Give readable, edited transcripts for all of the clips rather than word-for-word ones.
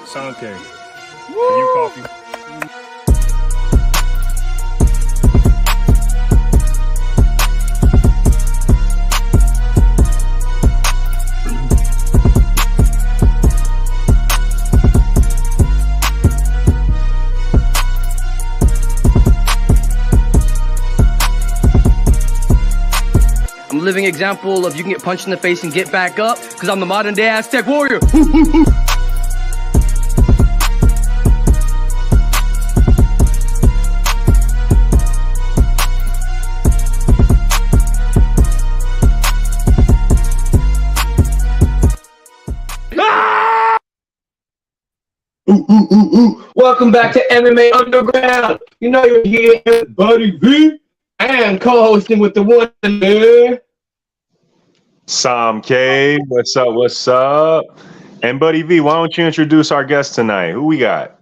Sanke. For you, coffee. I'm a living example of you can get punched in the face and get back up, because I'm the modern day Aztec warrior. Welcome back to MMA Underground. You know you're here with Buddy V and co-hosting with the one there. Sam K, what's up? What's up? And Buddy V, why don't you introduce our guest tonight? Who we got?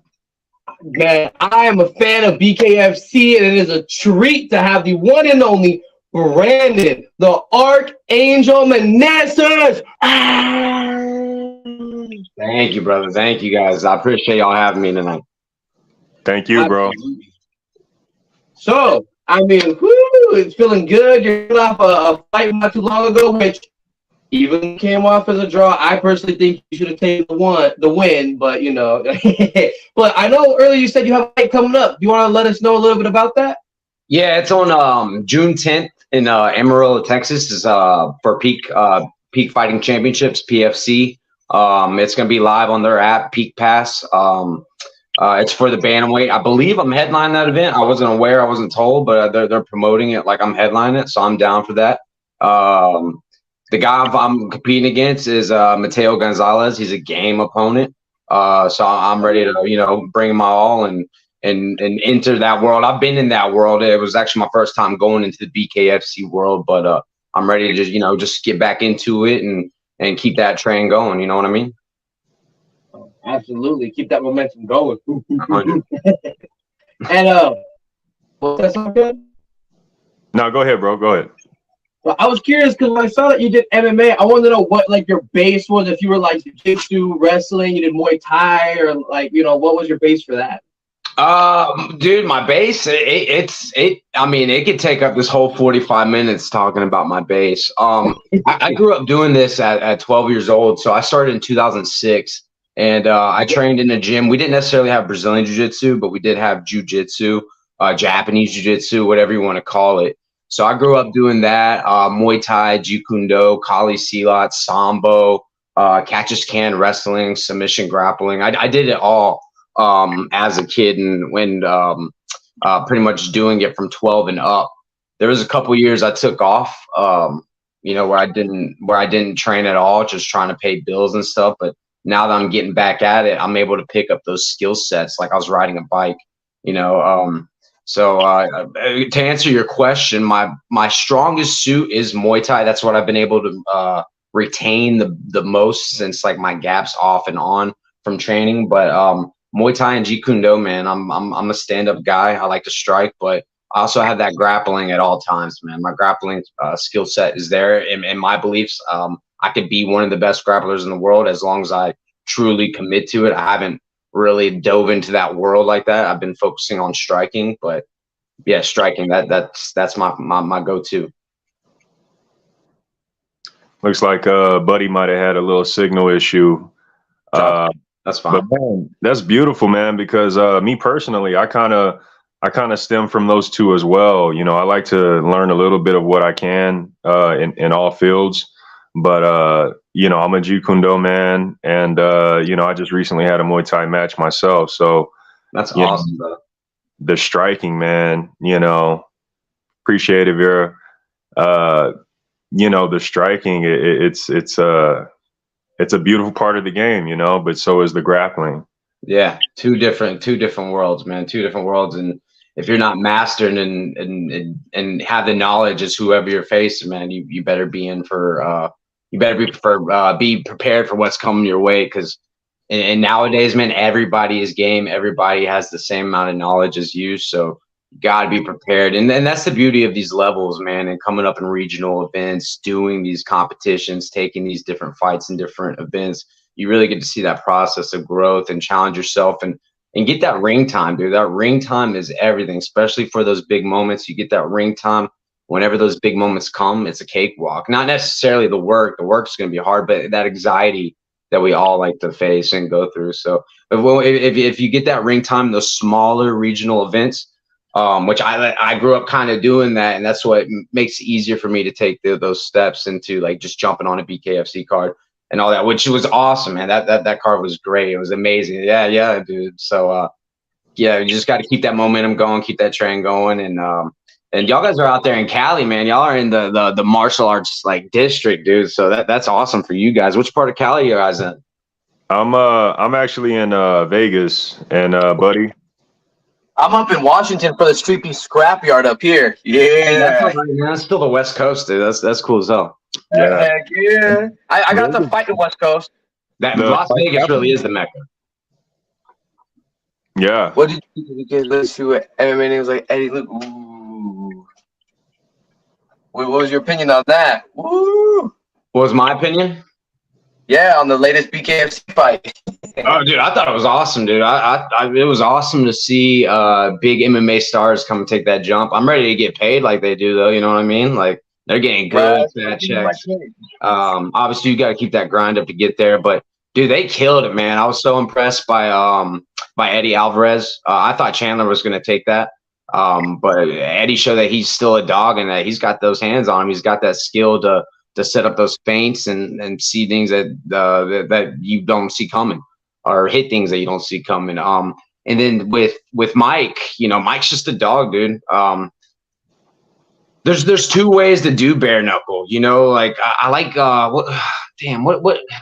Man, I am a fan of BKFC, and it is a treat to have the one and only Brandon, the Archangel Meneses. Thank you, brother. Thank you, guys. I appreciate y'all having me tonight. Thank you, bro. So, I mean, it's feeling good. You're coming off a fight not too long ago, which even came off as a draw. I personally think you should have taken the win, but you know. But I know earlier you said you have a fight coming up. Do you want to let us know a little bit about that? Yeah, it's on June 10th in Amarillo, Texas. Is for Peak Fighting Championships, PFC. It's gonna be live on their app, Peak Pass. It's for the bantamweight. I believe I'm headlining that event. I wasn't aware, I wasn't told, but they're promoting it like I'm headlining it, so I'm down for that. The guy I'm competing against is Mateo Gonzalez. He's a game opponent, so I'm ready to bring my all and enter that world. I've been in that world. It was actually my first time going into the BKFC world, but I'm ready to just get back into it and keep that train going. You know what I mean? Absolutely, keep that momentum going. And was that something good? No, go ahead, bro. Go ahead. Well, I was curious because when I saw that you did MMA, I wanted to know what like your base was. If you were like jiu-jitsu, wrestling, you did Muay Thai, or like what was your base for that? Dude, my base, I mean, it could take up this whole 45 minutes talking about my base. I grew up doing this at 12 years old. So I started in 2006 and, I trained in a gym. We didn't necessarily have Brazilian jiu-jitsu, but we did have jiu-jitsu, Japanese jiu-jitsu, whatever you want to call it. So I grew up doing that, Muay Thai, Jeet Kune Do, Kali Silat, Sambo, catch-as-can wrestling, submission grappling. I did it all. As a kid and when pretty much doing it from 12 and up. There was a couple years I took off, where I didn't train at all, just trying to pay bills and stuff. But now that I'm getting back at it, I'm able to pick up those skill sets like I was riding a bike, So to answer your question, my strongest suit is Muay Thai. That's what I've been able to retain the most since like my gaps off and on from training. But Muay Thai and Jeet Kune Do, man, I'm a stand-up guy. I like to strike, but I also have that grappling at all times, man. My grappling skill set is there. In my beliefs, I could be one of the best grapplers in the world as long as I truly commit to it. I haven't really dove into that world like that. I've been focusing on striking, but yeah, striking, that's my go-to. Looks like Buddy might have had a little signal issue. That's fine. But man, that's beautiful, man, because me personally, I kind of stem from those two as well. I like to learn a little bit of what I can in all fields. But I'm a Jeet Kune Do man, and I just recently had a Muay Thai match myself. So that's awesome, bro. The striking, man, appreciate it, Vera. The striking, it's a beautiful part of the game, but so is the grappling. Yeah, two different worlds, man. Two different worlds, and if you're not mastered and have the knowledge as whoever you're facing, man, you better be in for be prepared for what's coming your way. Because and nowadays, man, everybody is game. Everybody has the same amount of knowledge as you, so you got to be prepared. And that's the beauty of these levels, man, and coming up in regional events, doing these competitions, taking these different fights in different events. you really get to see that process of growth and challenge yourself and get that ring time, dude. That ring time is everything, especially for those big moments. You get that ring time. Whenever those big moments come, it's a cakewalk. Not necessarily the work. The work's going to be hard, but that anxiety that we all like to face and go through. So if you get that ring time, those smaller regional events, which I grew up kind of doing that, and that's what makes it easier for me to take those steps into like just jumping on a BKFC card and all that, which was awesome, man. That card was great. It was amazing. Yeah, dude. So yeah, you just got to keep that momentum going, keep that train going, and y'all guys are out there in Cali, man. Y'all are in the martial arts like district, dude. So that's awesome for you guys. Which part of Cali are you guys in? I'm actually in Vegas, and buddy, I'm up in Washington for the StreetBeefs Scrapyard up here. Yeah, that's still the West Coast, dude. That's cool as hell. Yeah. Heck yeah. I got to fight the West Coast. Las Vegas really is the Mecca. Yeah. What did you think? Because let's see what MMA names like Eddie. Look, ooh. What was your opinion on that? Woo! What was my opinion? Yeah, on the latest BKFC fight. Oh, dude, I thought it was awesome, dude. It was awesome to see big MMA stars come and take that jump. I'm ready to get paid like they do, though. You know what I mean? Like they're getting good fat checks. Obviously, you got to keep that grind up to get there. But dude, they killed it, man. I was so impressed by Eddie Alvarez. I thought Chandler was going to take that. But Eddie showed that he's still a dog and that he's got those hands on him. He's got that skill to set up those feints and see things that you don't see coming, or hit things that you don't see coming. And then with Mike, Mike's just a dog, dude. There's two ways to do bare knuckle. Like I like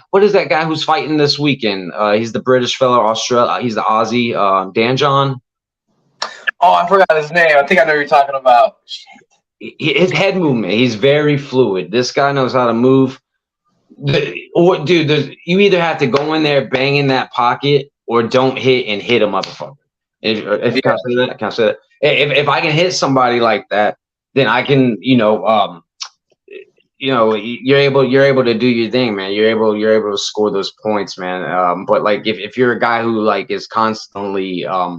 what is that guy who's fighting this weekend? He's the British fellow, Australia. He's the Aussie, Dan John. Oh, I forgot his name. I think I know who you're talking about. His head movement, he's very fluid. This guy knows how to move. Dude, you either have to go in there, bang in that pocket, or don't hit and hit a motherfucker. If can I say that? I can't say that. If I can hit somebody like that, then I can, you're able to do your thing, man. You're able to score those points, man. But like if you're a guy who like is constantly a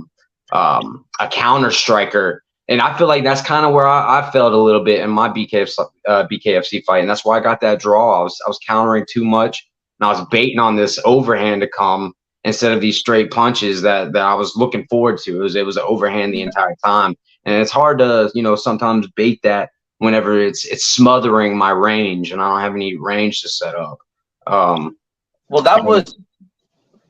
counter striker, and I feel like that's kind of where I felt a little bit in my BKFC fight, and that's why I got that draw. I was countering too much, and I was baiting on this overhand to come instead of these straight punches that I was looking forward to. It was an overhand the entire time, and it's hard to sometimes bait that whenever it's smothering my range, and I don't have any range to set up. Well, that was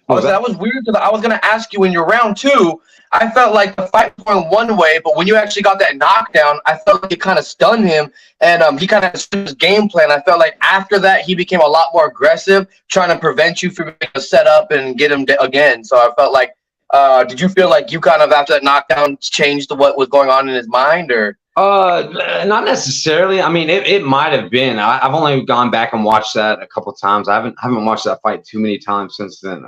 weird because I was gonna ask you in your round two. I felt like the fight was going one way, but when you actually got that knockdown, I felt like it kind of stunned him, and he kind of switched his game plan. I felt like after that, he became a lot more aggressive, trying to prevent you from being set up and get him again. So I felt like, did you feel like you kind of after that knockdown changed what was going on in his mind, or? Not necessarily. I mean, it might have been. I've only gone back and watched that a couple times. I haven't watched that fight too many times since then.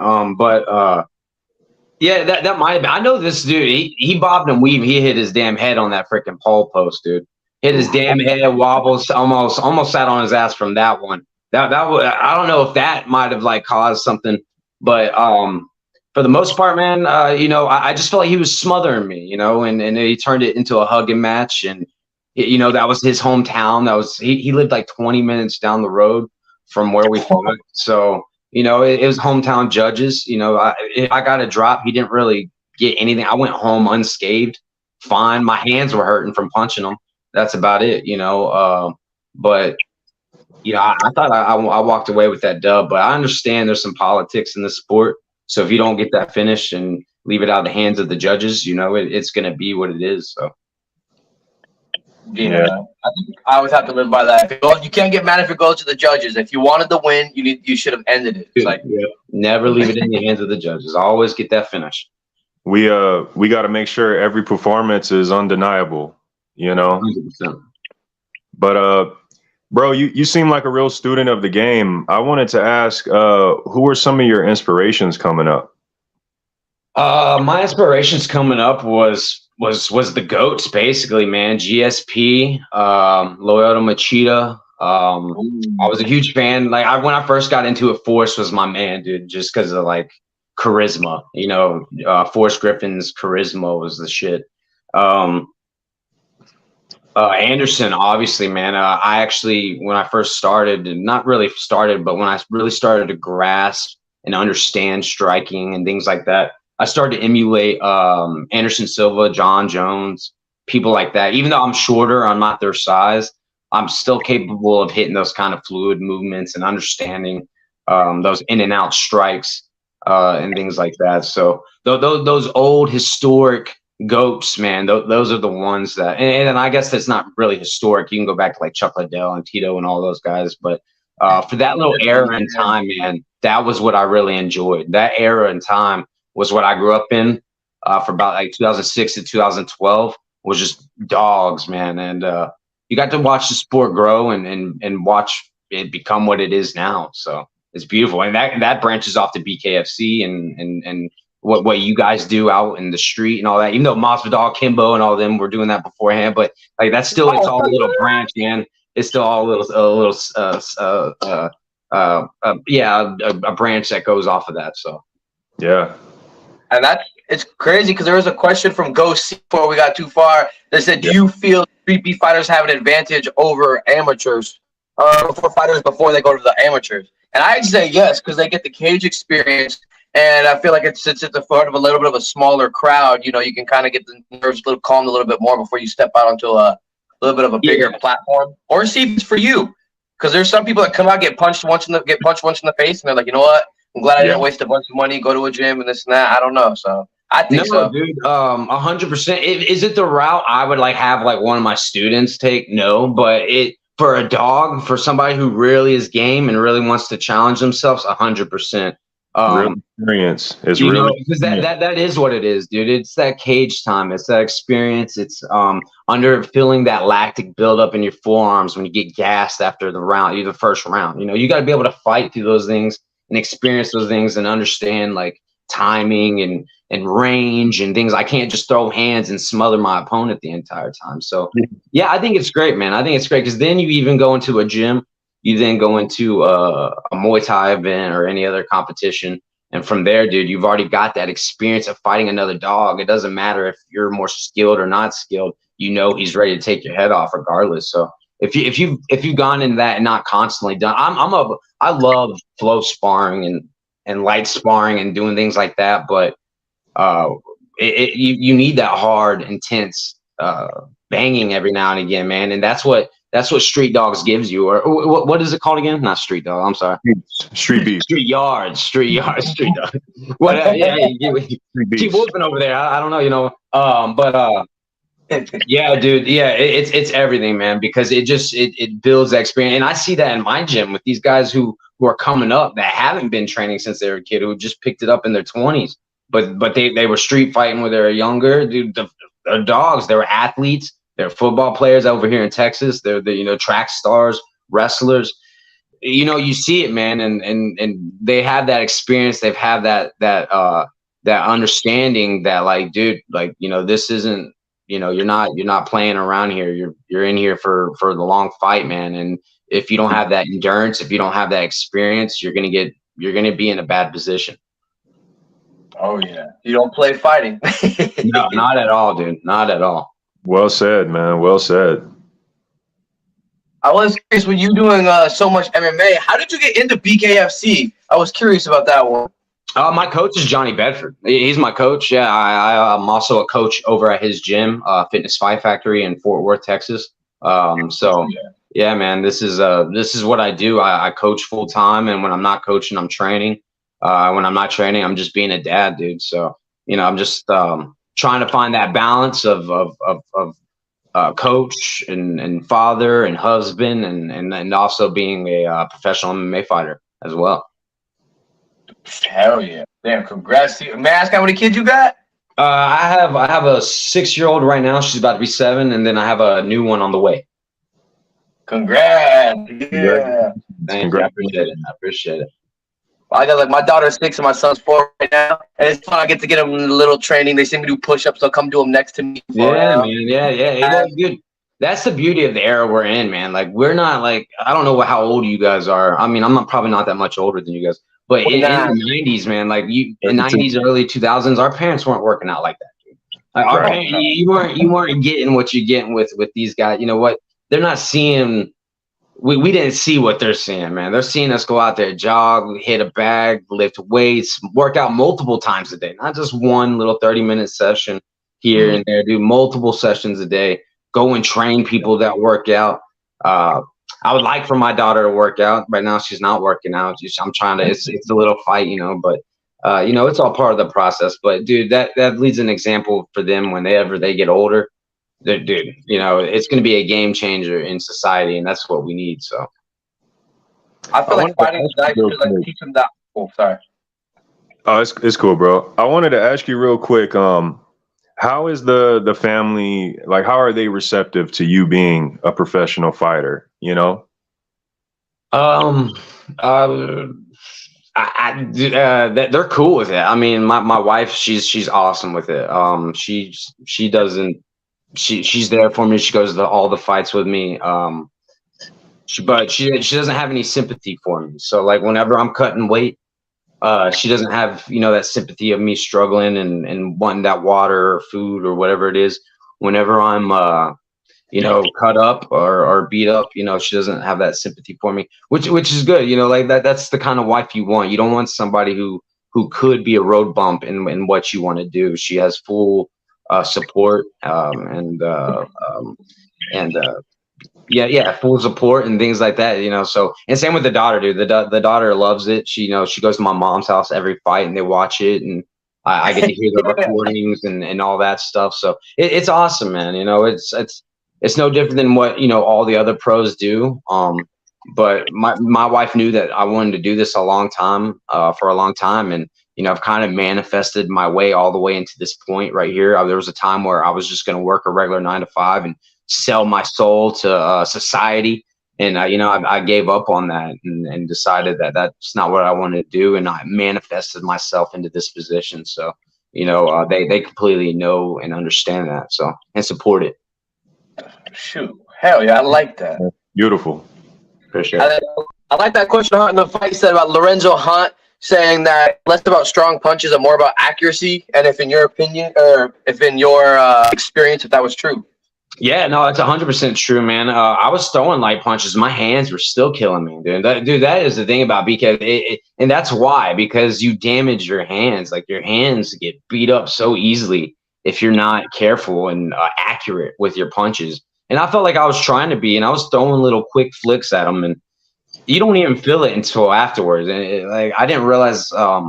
Yeah, that might have been. I know this dude. He bobbed and weaved. He hit his damn head on that freaking pole post, dude. Hit his damn head, wobbles, almost sat on his ass from that one. That I don't know if that might have like caused something, but for the most part, man, I just felt like he was smothering me, and he turned it into a hugging match, and that was his hometown. That was he lived like 20 minutes down the road from where we fought, so. It was hometown judges. If I got a drop, he didn't really get anything. I went home unscathed, fine. My hands were hurting from punching him. That's about it, But, I thought I walked away with that dub. But I understand there's some politics in the sport. So if you don't get that finish and leave it out of the hands of the judges, it's going to be what it is. So. Yeah, I always have to live by that. You can't get mad if it goes to the judges. If you wanted the win, you should have ended it. It's like never leave it in the hands of the judges. Always get that finish. We got to make sure every performance is undeniable. 100%. But bro, you seem like a real student of the game. I wanted to ask, who are some of your inspirations coming up? My inspirations coming up was the GOATs, basically, man. GSP, Lyoto Machida, I was a huge fan. Like when I first got into it, Forrest was my man, dude, just because of like charisma. You know, Forrest Griffin's charisma was the shit. Anderson, obviously, man. I actually, when I first started, not really started, but when I really started to grasp and understand striking and things like that, I started to emulate Anderson Silva, John Jones, people like that. Even though I'm shorter, I'm not their size, I'm still capable of hitting those kind of fluid movements and understanding those in and out strikes and things like that. So those old historic GOATs, man, those are the ones that, and I guess that's not really historic. You can go back to like Chuck Liddell and Tito and all those guys, but for that little era in time, man, that was what I really enjoyed. That era in time was what I grew up in for about like 2006 to 2012 was just dogs, man. And you got to watch the sport grow and watch it become what it is now. So it's beautiful. And that branches off to BKFC and what you guys do out in the street and all that, even though Masvidal, Kimbo, and all of them were doing that beforehand, but like that's still, it's all a little branch, man. It's still all a branch that goes off of that. So Yeah. And it's crazy because there was a question from Ghost before we got too far that said, do you feel street beef fighters have an advantage over amateurs before they go to the amateurs? And I'd say yes, because they get the cage experience. And I feel like it's at the front of a little bit of a smaller crowd. You know, you can kind of get the nerves calmed a little bit more before you step out onto a little bit of a bigger platform. Or see if it's for you, because there's some people that come out get punched once in the face, and they're like, you know what? I'm glad I didn't waste a bunch of money, go to a gym and this and that. I don't know. So I think so, dude. 100%. Is it the route I would like have like one of my students take? No, but for a dog, for somebody who really is game and really wants to challenge themselves, 100%. Real experience is because that is what it is, dude. It's that cage time. It's that experience. It's under feeling that lactic buildup in your forearms when you get gassed after the first round. You know, you got to be able to fight through those things and experience those things and understand like timing and range and things. I can't just throw hands and smother my opponent the entire time. So yeah, I think it's great, man. I think it's great because then you even go into a gym. You then go into a Muay Thai event or any other competition. And from there, dude, you've already got that experience of fighting another dog. It doesn't matter if you're more skilled or not skilled. You know he's ready to take your head off regardless. So if you've gone into that and not constantly done, I love flow sparring and light sparring and doing things like that. But you need that hard, intense banging every now and again, man. And that's what Street Dogs gives you, or what is it called again? Not Street Dog. I'm sorry. Street Beef. Street Yards. Street Dog. What? Keep whooping over there. I don't know, you know. Yeah, dude. Yeah, it's everything, man. Because it builds that experience, and I see that in my gym with these guys who are coming up that haven't been training since they were a kid, who just picked it up in their 20s, but they were street fighting when they were younger. Dude, they're dogs. They were athletes. They're football players over here in Texas. They're the track stars, wrestlers. You know, you see it, man, and they have that experience. They've had that understanding that, like, dude, like, you know, this isn't, you know, you're not playing around here. You're in here for the long fight, man. And if you don't have that endurance, if you don't have that experience, you're gonna be in a bad position. Oh yeah, you don't play fighting. No, not at all, dude. Not at all. Well said, man. Well said. I was curious, when you doing so much MMA, how did you get into BKFC? I was curious about that one. My coach is Johnny Bedford. He's my coach. Yeah, I'm also a coach over at his gym, Fitness Fight Factory in Fort Worth, Texas. So yeah, man, this is what I do. I coach full time, and when I'm not coaching, I'm training. When I'm not training, I'm just being a dad, dude. So, you know, I'm just trying to find that balance of coach and father and husband and also being a professional MMA fighter as well. Hell yeah. Damn, congrats to you. May I ask how many kids you got? I have a 6-year-old right now. She's about to be 7, and then I have a new one on the way. Congrats. Yeah. Thank you. I appreciate it. I got, like, my daughter's 6 and my son's 4 right now, and it's fun. I get to get them a little training. They see me do push-ups. They'll come do them next to me. Yeah, man. Yeah. Dude, that's the beauty of the era we're in, man. Like, we're not like, I don't know how old you guys are. I mean, probably not that much older than you guys, but in the 90s, man, like in the 90s, early 2000s, our parents weren't working out like that. Dude. Like our parents, you weren't getting what you're getting with these guys. You know what? They're not seeing. We didn't see what they're seeing, man. They're seeing us go out there, jog, hit a bag, lift weights, work out multiple times a day, not just one little 30-minute session here and there. Do multiple sessions a day. Go and train people that work out. I would like for my daughter to work out. Right now, she's not working out. I'm trying to. It's a little fight, you know. But you know, it's all part of the process. But dude, that leads an example for them whenever they get older. Dude, you know, it's going to be a game changer in society, and that's what we need. So, I feel like fighting guys should like teach them that. Oh, sorry. Oh, it's cool, bro. I wanted to ask you real quick. How is the family, like, how are they receptive to you being a professional fighter, you know? They're cool with it. I mean, my wife, she's awesome with it. She's there for me. She goes to all the fights with me. But she doesn't have any sympathy for me. So like whenever I'm cutting weight, she doesn't have, you know, that sympathy of me struggling and wanting that water or food or whatever it is. Whenever I'm, you know, cut up or beat up, you know, she doesn't have that sympathy for me, which is good. You know, like that's the kind of wife you want. You don't want somebody who could be a road bump in what you want to do. She has full support full support and things like that, you know. So, and same with the daughter, dude. The daughter loves it. She, you know, she goes to my mom's house every fight and they watch it, and I get to hear the recordings and all that stuff. So it's awesome, man. You know, it's no different than what, you know, all the other pros do. But my wife knew that I wanted to do this for a long time, and you know, I've kind of manifested my way all the way into this point right here. There was a time where I was just going to work a regular 9-to-5 and sell my soul to society. And, you know, I gave up on that and decided that that's not what I wanted to do. And I manifested myself into this position. So, you know, they completely know and understand that. So, and support it. Shoot. Hell yeah. I like that. Beautiful. Appreciate it. I like that question Hunt in the fight said about Lorenzo Hunt saying that less about strong punches and more about accuracy. And if in your opinion, or if in your experience, if that was true. Yeah, no, that's 100% true, man. I was throwing light punches. My hands were still killing me, dude. That is the thing about BK. And that's why, because you damage your hands. Like, your hands get beat up so easily if you're not careful and accurate with your punches. And I felt like I was trying to be, and I was throwing little quick flicks at them, and you don't even feel it until afterwards. And like, I didn't realize I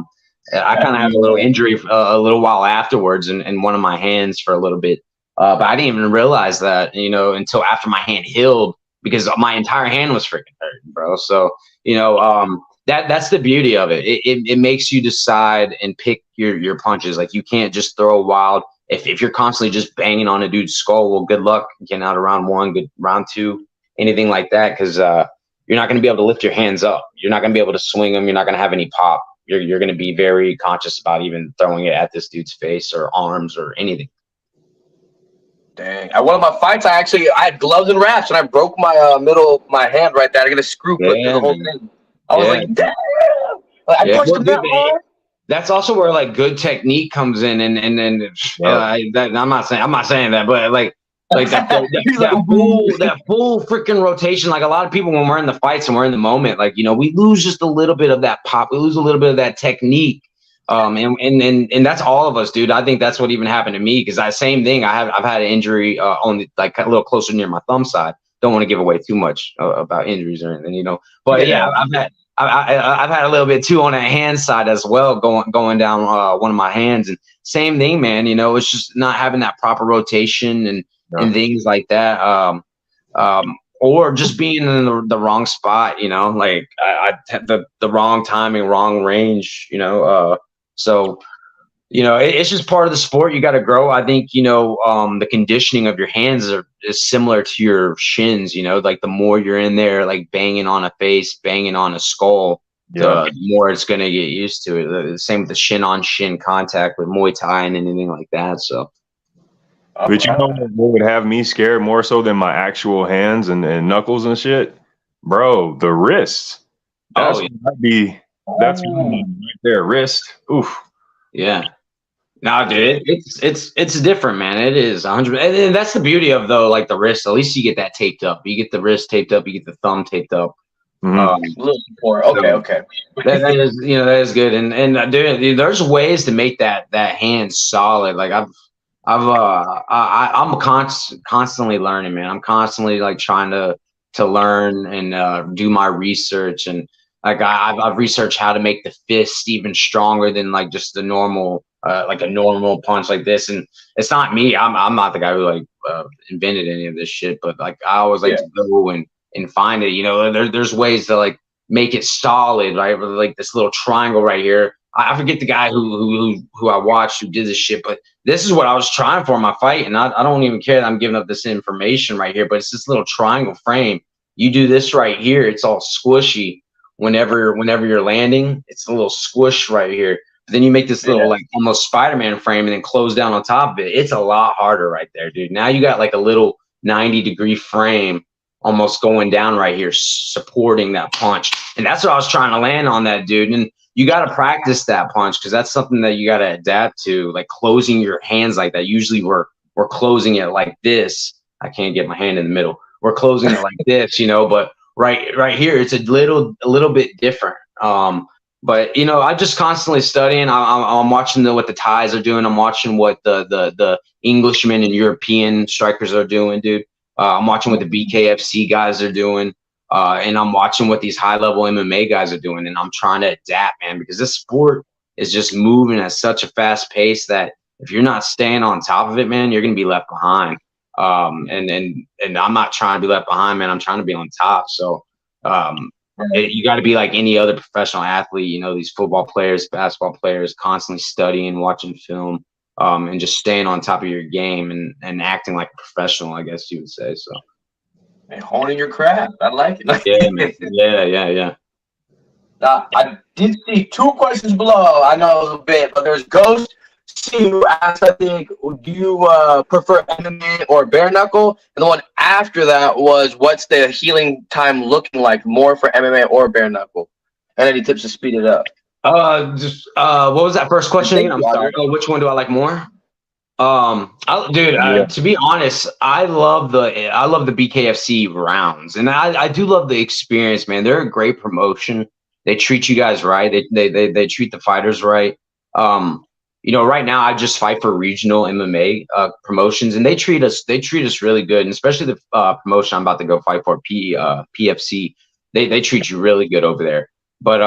kind of had a little injury a little while afterwards in one of my hands for a little bit. But I didn't even realize that, you know, until after my hand healed, because my entire hand was freaking hurting, bro. So, you know, that's the beauty of it. It makes you decide and pick your punches. Like, you can't just throw wild. If you're constantly just banging on a dude's skull, well, good luck getting out of round one, good round two, anything like that, because you're not going to be able to lift your hands up. You're not going to be able to swing them. You're not going to have any pop. You're going to be very conscious about even throwing it at this dude's face or arms or anything. Dang. At one of my fights, I had gloves and wraps, and I broke my my hand right there. I got a screw put through the whole thing. I was like, damn. Like, I punched him that hard. That's also where like good technique comes in, and I'm not saying that, but like that full freaking rotation. Like, a lot of people, when we're in the fights and we're in the moment, like, you know, we lose just a little bit of that pop, we lose a little bit of that technique. And that's all of us, dude. I think that's what even happened to me, because that same thing. I've had an injury on the, like, a little closer near my thumb side. Don't want to give away too much about injuries or anything, you know. But yeah, I've had a little bit too on that hand side as well, going down one of my hands. And same thing, man. You know, it's just not having that proper rotation and things like that. Or just being in the wrong spot, you know, like I had the wrong timing, wrong range, you know. So, you know, it's just part of the sport. You got to grow. I think, you know, the conditioning of your hands is similar to your shins, you know, like the more you're in there, like banging on a face, banging on a skull, the more it's going to get used to it. The same with the shin on shin contact with Muay Thai and anything like that. So. But you know what would have me scared more so than my actual hands and knuckles and shit? Bro, the wrist. That's that's right there, wrist. Oof. Yeah. No, dude, it's different, man. It is 100, and that's the beauty of though, like the wrist. At least you get that taped up. You get the wrist taped up. You get the thumb taped up. A little support. Okay, okay. That is, that is good. And dude, there's ways to make that hand solid. Like I'm constantly learning, man. I'm constantly like trying to learn and do my research, and like I've researched how to make the fist even stronger than like just the normal like a normal punch like this. And it's not me. I'm not the guy who like invented any of this shit, but like I always like to go and find it. There's ways to like make it solid, right? Like this little triangle right here. I forget the guy who I watched who did this shit, but this is what I was trying for in my fight, and I don't even care that I'm giving up this information right here, but it's this little triangle frame. You do this right here, it's all squishy. Whenever you're landing, it's a little squish right here. But then you make this little like almost Spider-Man frame and then close down on top of it. It's a lot harder right there, dude. Now you got like a little 90-degree frame almost going down right here, supporting that punch. And that's what I was trying to land on that, dude. And you got to practice that punch because that's something that you got to adapt to, like closing your hands like that. Usually we're closing it like this. I can't get my hand in the middle. We're closing it like this, but right here, it's a little bit different. But I'm just constantly studying. I'm watching what the Thais are doing. I'm watching what the Englishmen and European strikers are doing, dude. I'm watching what the BKFC guys are doing. And I'm watching what these high-level MMA guys are doing, and I'm trying to adapt, man, because this sport is just moving at such a fast pace that if you're not staying on top of it, man, you're going to be left behind. And I'm not trying to be left behind, man. I'm trying to be on top. So you got to be like any other professional athlete, these football players, basketball players, constantly studying, watching film, and just staying on top of your game and acting like a professional, I guess you would say. So. And honing your craft. I like it. Yeah, man. Yeah. I did see 2 questions below. I know it was a bit, but there's Ghost C who asked, I think, do you prefer MMA or bare knuckle? And the one after that was, what's the healing time looking like, more for MMA or bare knuckle? And any tips to speed it up? What was that first question again? I'm sorry. Which one do I like more? To be honest, I love the BKFC rounds, and I do love the experience, man. They're a great promotion. They treat you guys right. They treat the fighters right. Right now I just fight for regional MMA promotions, and they treat us really good, and especially the promotion I'm about to go fight for, PFC. They treat you really good over there. But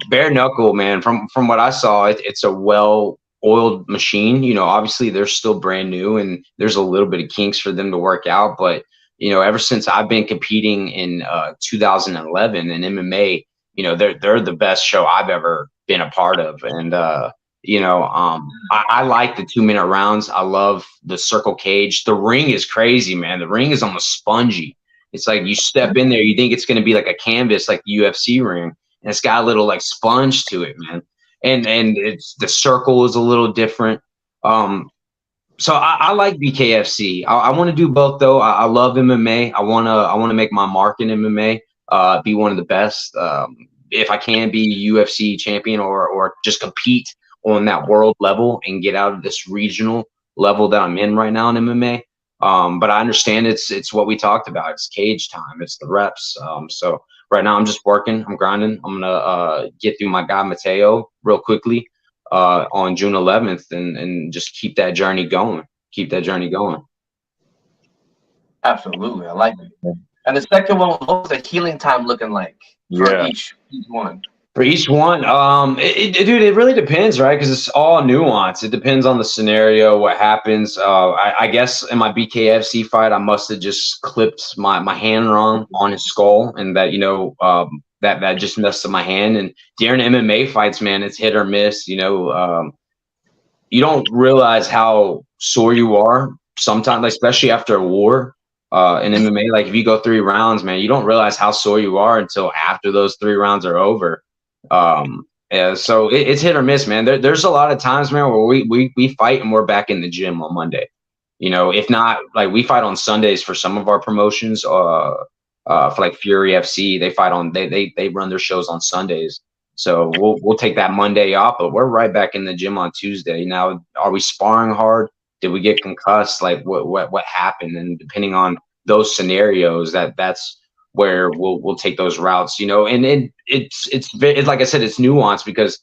bare knuckle, man, from what I saw, it's a well-oiled machine. Obviously they're still brand new and there's a little bit of kinks for them to work out, but ever since I've been competing in 2011 in MMA, they're the best show I've ever been a part of. And I like the 2-minute rounds. I love the circle cage. The ring is crazy, man. The ring is almost spongy. It's like you step in there, you think it's going to be like a canvas, like the UFC ring, and it's got a little like sponge to it, man. And it's the circle is a little different. So I like BKFC. I want to do both though. I love MMA. I want to make my mark in MMA. Be one of the best. If I can be UFC champion or just compete on that world level and get out of this regional level that I'm in right now in MMA. But I understand it's what we talked about. It's cage time. It's the reps. So right now I'm just working. I'm grinding. I'm gonna get through my guy Mateo real quickly on June 11th and just keep that journey going. Absolutely, I like it. And the second one, what was the healing time looking like for each one? For each one, dude, it really depends, right? Because it's all nuance. It depends on the scenario, what happens. I guess in my BKFC fight, I must have just clipped my hand wrong on his skull, and that that just messed up my hand. And during MMA fights, man, it's hit or miss. You don't realize how sore you are sometimes, like, especially after a war. In MMA, like if you go 3 rounds, man, you don't realize how sore you are until after those 3 rounds are over. So it's hit or miss, man. There's a lot of times, man, where we fight and we're back in the gym on Monday. You know, if not, like we fight on Sundays for some of our promotions. For like Fury FC, they fight on they run their shows on Sundays. So we'll take that Monday off, but we're right back in the gym on Tuesday. Now, are we sparring hard? Did we get concussed? Like what happened? And depending on those scenarios, that's where we'll take those routes, you know. And it's like I said, it's nuanced because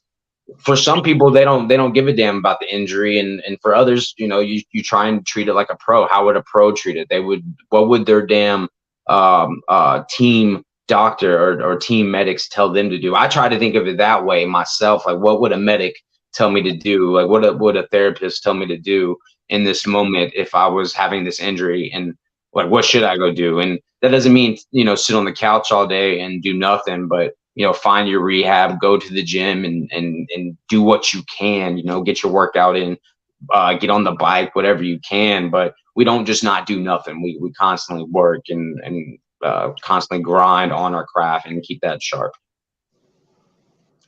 for some people they don't give a damn about the injury, and for others, you know, you try and treat it like a pro. How would a pro treat it? What would their damn team doctor or team medics tell them to do? I try to think of it that way myself. Like, what would a medic tell me to do? Like, what would a therapist tell me to do in this moment if I was having this injury? And like, what should I go do? And that doesn't mean, you know, sit on the couch all day and do nothing, but, you know, find your rehab, go to the gym and do what you can, you know, get your workout in, get on the bike, whatever you can. But we don't just not do nothing. We constantly work and constantly grind on our craft and keep that sharp.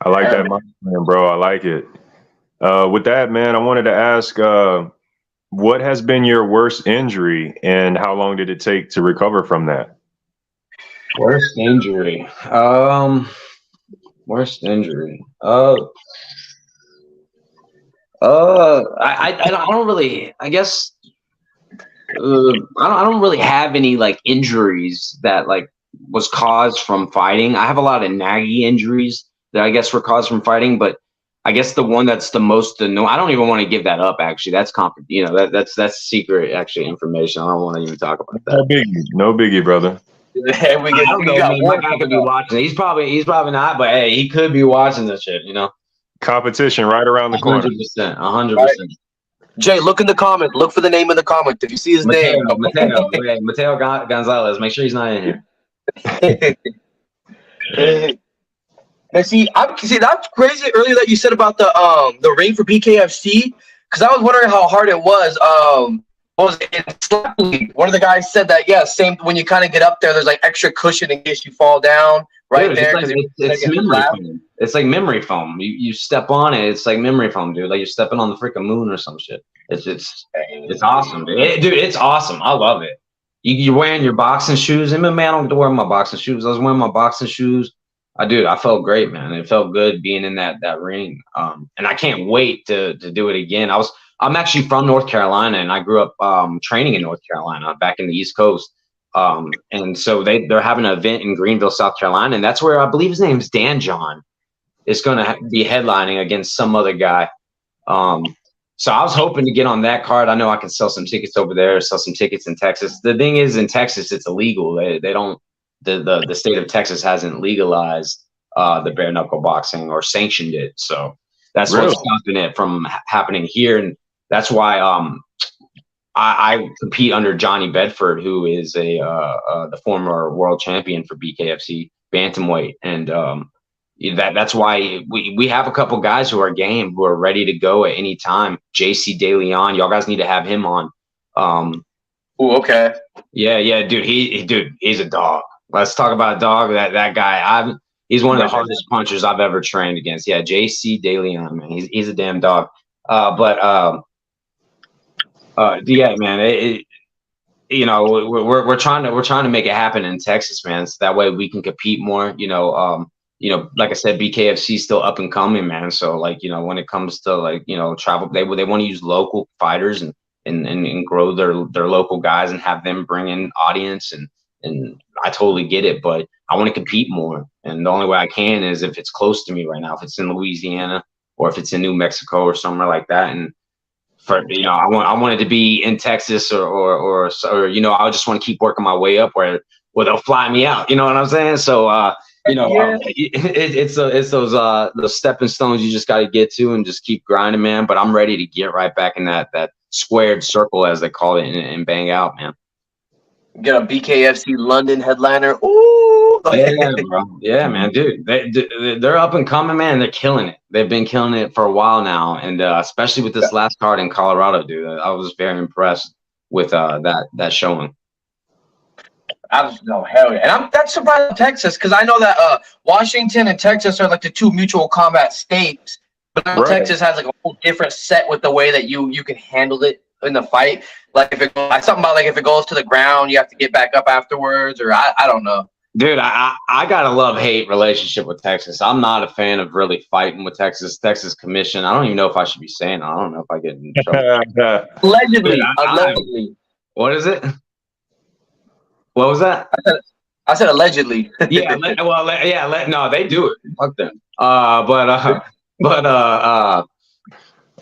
I like that, man, bro. I like it. With that, man, I wanted to ask, what has been your worst injury and how long did it take to recover from that? Worst injury. Worst injury. I don't really, I guess, I don't really have any like injuries that like was caused from fighting. I have a lot of naggy injuries that I guess were caused from fighting, but I guess the one that's the most annoying, I don't even want to give that up. Actually, that's you know, that's secret actually information. I don't want to even talk about that. No biggie, brother. Hey, my guy could be watching. He's probably not, but hey, he could be watching this shit. You know, competition right around the corner. 100%. 100%. Jay, look in the comment. Look for the name in the comment. If you see his name, Mateo Gonzalez. Make sure he's not in here. Now, see, that's crazy earlier that you said about the ring for BKFC, because I was wondering how hard it was. What was it? In Slap League, one of the guys said that, yeah, same when you kind of get up there, there's like extra cushion in case you fall down right there. It's memory foam. It's like memory foam. You step on it, it's like memory foam, dude. Like you're stepping on the freaking moon or some shit. It's awesome, dude. Dude, it's awesome. I love it. You're wearing your boxing shoes. And man, I don't have to wear my boxing shoes. I was wearing my boxing shoes. I felt great, man. It felt good being in that ring. And I can't wait to do it again. I'm actually from North Carolina, and I grew up training in North Carolina back in the East Coast. And so they're having an event in Greenville, South Carolina, and that's where I believe his name is Dan John is going to be headlining against some other guy. So I was hoping to get on that card. I know I can sell some tickets over there, sell some tickets in Texas. The thing is, in Texas, it's illegal. They don't. The state of Texas hasn't legalized the bare knuckle boxing or sanctioned it. So that's what's stopping it from happening here. And that's why I compete under Johnny Bedford, who is the former world champion for BKFC bantamweight. And that's why we have a couple guys who are game, who are ready to go at any time. JC De Leon, y'all guys need to have him on. Oh, okay. Yeah, dude. He's a dog. Let's talk about dog. That guy. He's one of the hardest punchers I've ever trained against. Yeah, JC De Leon, man. He's a damn dog. Yeah, man. You know, we're trying to make it happen in Texas, man. So that way we can compete more. You know, like I said, BKFC is still up and coming, man. So like, you know, when it comes to like, you know, travel, they want to use local fighters and grow their local guys and have them bring in audience and I totally get it, but I want to compete more. And the only way I can is if it's close to me right now, if it's in Louisiana or if it's in New Mexico or somewhere like that. And for, you know, I wanted to be in Texas or you know, I just want to keep working my way up where they'll fly me out. You know what I'm saying? So, you know, it's those stepping stones you just got to get to and just keep grinding, man. But I'm ready to get right back in that squared circle, as they call it, and bang out, man. Get a BKFC London headliner. Ooh, yeah, bro. Yeah, man, dude. They're up and coming, man. They're killing it. They've been killing it for a while now, and especially with this last card in Colorado, dude. I was very impressed with that showing. Hell yeah. And that's surprised in Texas, because I know that Washington and Texas are like the two mutual combat states, but Texas has like a whole different set with the way that you can handle it. in the fight? Like if something about like if it goes to the ground, you have to get back up afterwards, or I don't know. Dude, I got a love-hate relationship with Texas. I'm not a fan of really fighting with Texas Commission. I don't even know if I should be saying it. I don't know if I get in trouble. Allegedly, Dude, allegedly. What is it? What was that? I said allegedly. Yeah, no, they do it. Fuck them.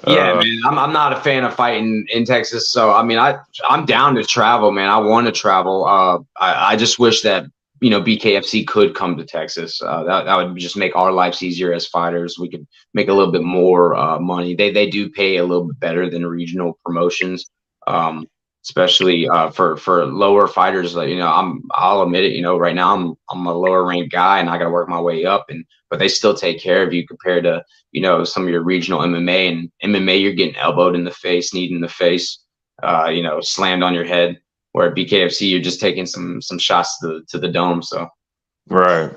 Yeah, man, I'm not a fan of fighting in Texas. So I mean, I'm down to travel, man. I want to travel. I just wish that BKFC could come to Texas. That would just make our lives easier as fighters. We could make a little bit more money. They do pay a little bit better than regional promotions, especially for lower fighters. I'll admit it. Right now I'm a lower ranked guy and I got to work my way up. But they still take care of you compared to some of your regional MMA. And MMA, you're getting elbowed in the face, kneed in the face, slammed on your head. Where at BKFC, you're just taking some shots to the dome. So, right.